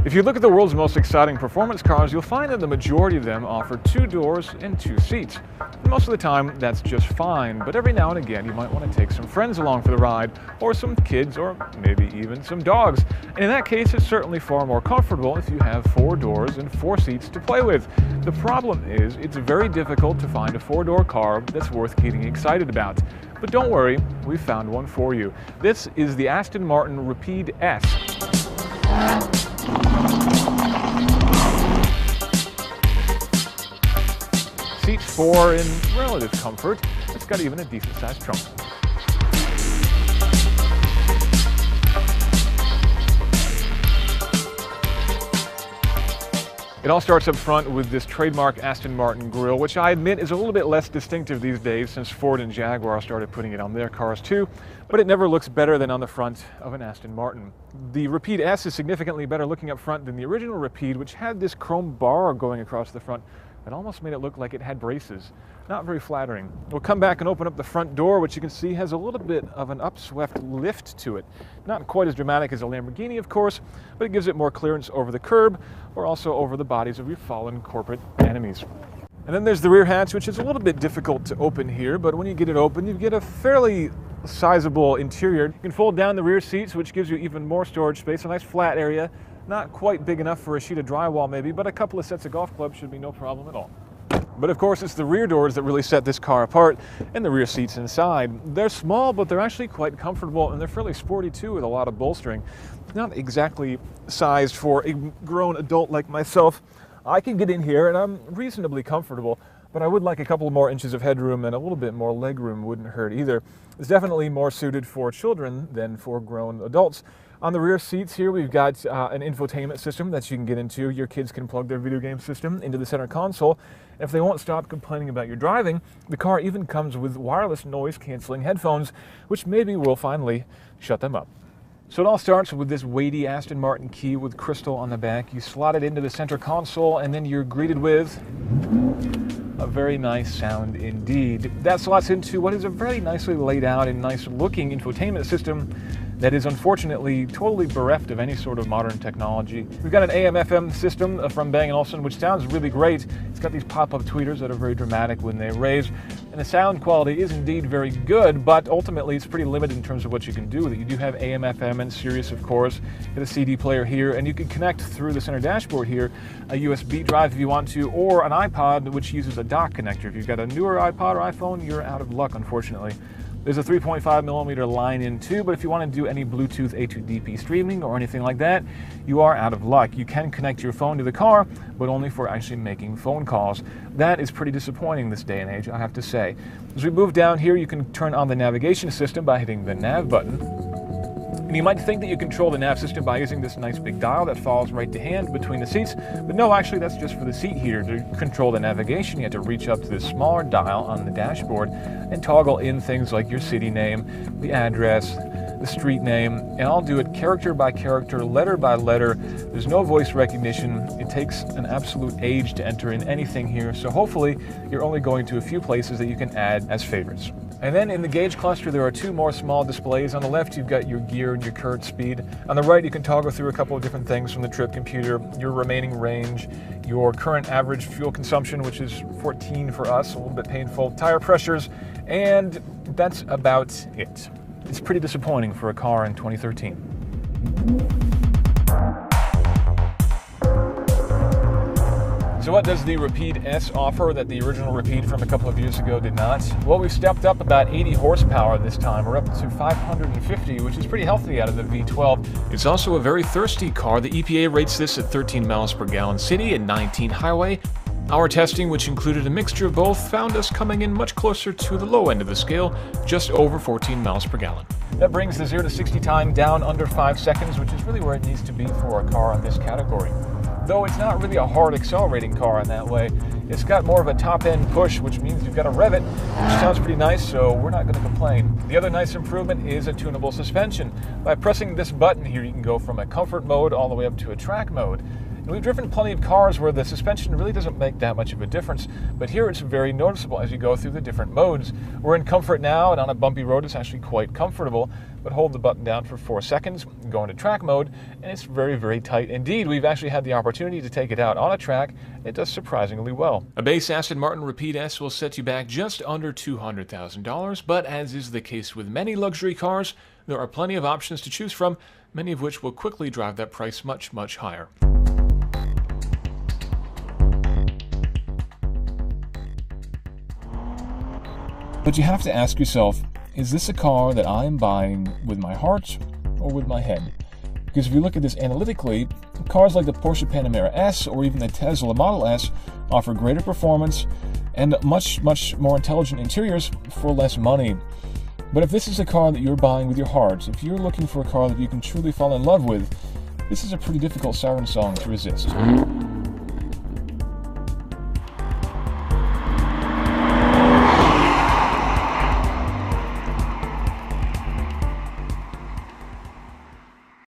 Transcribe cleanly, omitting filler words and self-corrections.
If you look at the world's most exciting performance cars, you'll find that the majority of them offer 2 doors and 2 seats. Most of the time, that's just fine, but every now and again, you might want to take some friends along for the ride, or some kids, or maybe even some dogs. And in that case, it's certainly far more comfortable if you have 4 doors and 4 seats to play with. The problem is, it's very difficult to find a 4-door car that's worth getting excited about. But don't worry, we've found one for you. This is the Aston Martin Rapide S. Seats 4 in relative comfort. It's got even a decent sized trunk. It all starts up front with this trademark Aston Martin grille, which I admit is a little bit less distinctive these days since Ford and Jaguar started putting it on their cars too, but it never looks better than on the front of an Aston Martin. The Rapide S is significantly better looking up front than the original Rapide, which had this chrome bar going across the front that almost made it look like it had braces. Not very flattering. We'll come back and open up the front door, which you can see has a little bit of an upswept lift to it. Not quite as dramatic as a Lamborghini, of course, but it gives it more clearance over the curb or also over the bodies of your fallen corporate enemies. And then there's the rear hatch, which is a little bit difficult to open here, but when you get it open, you get a fairly sizable interior. You can fold down the rear seats, which gives you even more storage space, a nice flat area. Not quite big enough for a sheet of drywall maybe, but a couple of sets of golf clubs should be no problem at all. But of course, it's the rear doors that really set this car apart, and the rear seats inside. They're small, but they're actually quite comfortable, and they're fairly sporty too, with a lot of bolstering. Not exactly sized for a grown adult like myself. I can get in here, and I'm reasonably comfortable, but I would like a couple more inches of headroom, and a little bit more legroom wouldn't hurt either. It's definitely more suited for children than for grown adults. On the rear seats here, we've got an infotainment system that you can get into. Your kids can plug their video game system into the center console. And if they won't stop complaining about your driving, the car even comes with wireless noise-canceling headphones, which maybe will finally shut them up. So it all starts with this weighty Aston Martin key with crystal on the back. You slot it into the center console, and then you're greeted with a very nice sound indeed. That slots into what is a very nicely laid out and nice looking infotainment system that is unfortunately totally bereft of any sort of modern technology. We've got an AM/FM system from Bang & Olufsen, which sounds really great. It's got these pop-up tweeters that are very dramatic when they raise, and the sound quality is indeed very good, but ultimately it's pretty limited in terms of what you can do with it. You do have AM/FM and Sirius, of course. You got a CD player here, and you can connect through the center dashboard here a USB drive if you want to, or an iPod, which uses a dock connector. If you've got a newer iPod or iPhone, you're out of luck, unfortunately. There's a 3.5mm line in too, but if you want to do any Bluetooth A2DP streaming or anything like that, you are out of luck. You can connect your phone to the car, but only for actually making phone calls. That is pretty disappointing this day and age, I have to say. As we move down here, you can turn on the navigation system by hitting the nav button. And you might think that you control the nav system by using this nice big dial that falls right to hand between the seats, but no, actually that's just for the seat heater. To control the navigation, you have to reach up to this smaller dial on the dashboard and toggle in things like your city name, the address, the street name, and I'll do it character by character, letter by letter. There's no voice recognition. It takes an absolute age to enter in anything here, so hopefully you're only going to a few places that you can add as favorites. And then in the gauge cluster, there are 2 more small displays. On the left, you've got your gear and your current speed. On the right, you can toggle through a couple of different things from the trip computer, your remaining range, your current average fuel consumption, which is 14 for us, a little bit painful, tire pressures, and that's about it. It's pretty disappointing for a car in 2013. So what does the Rapide S offer that the original Rapide from a couple of years ago did not? Well, we've stepped up about 80 horsepower this time. We're up to 550, which is pretty healthy out of the V12. It's also a very thirsty car. The EPA rates this at 13 miles per gallon city and 19 highway. Our testing, which included a mixture of both, found us coming in much closer to the low end of the scale, just over 14 miles per gallon. That brings the 0 to 60 time down under 5 seconds, which is really where it needs to be for a car in this category. Though it's not really a hard accelerating car in that way. It's got more of a top-end push, which means you've got to rev it, which sounds pretty nice, so we're not going to complain. The other nice improvement is a tunable suspension. By pressing this button here, you can go from a comfort mode all the way up to a track mode. And we've driven plenty of cars where the suspension really doesn't make that much of a difference, but here it's very noticeable as you go through the different modes. We're in comfort now, and on a bumpy road it's actually quite comfortable, but hold the button down for 4 seconds, go into track mode, and it's very, very tight indeed. We've actually had the opportunity to take it out on a track. It does surprisingly well. A base Aston Martin Rapide S will set you back just under $200,000, but as is the case with many luxury cars, there are plenty of options to choose from, many of which will quickly drive that price much, much higher. But you have to ask yourself, is this a car that I am buying with my heart or with my head? Because if you look at this analytically, cars like the Porsche Panamera S or even the Tesla Model S offer greater performance and much, much more intelligent interiors for less money. But if this is a car that you're buying with your heart, if you're looking for a car that you can truly fall in love with, this is a pretty difficult siren song to resist.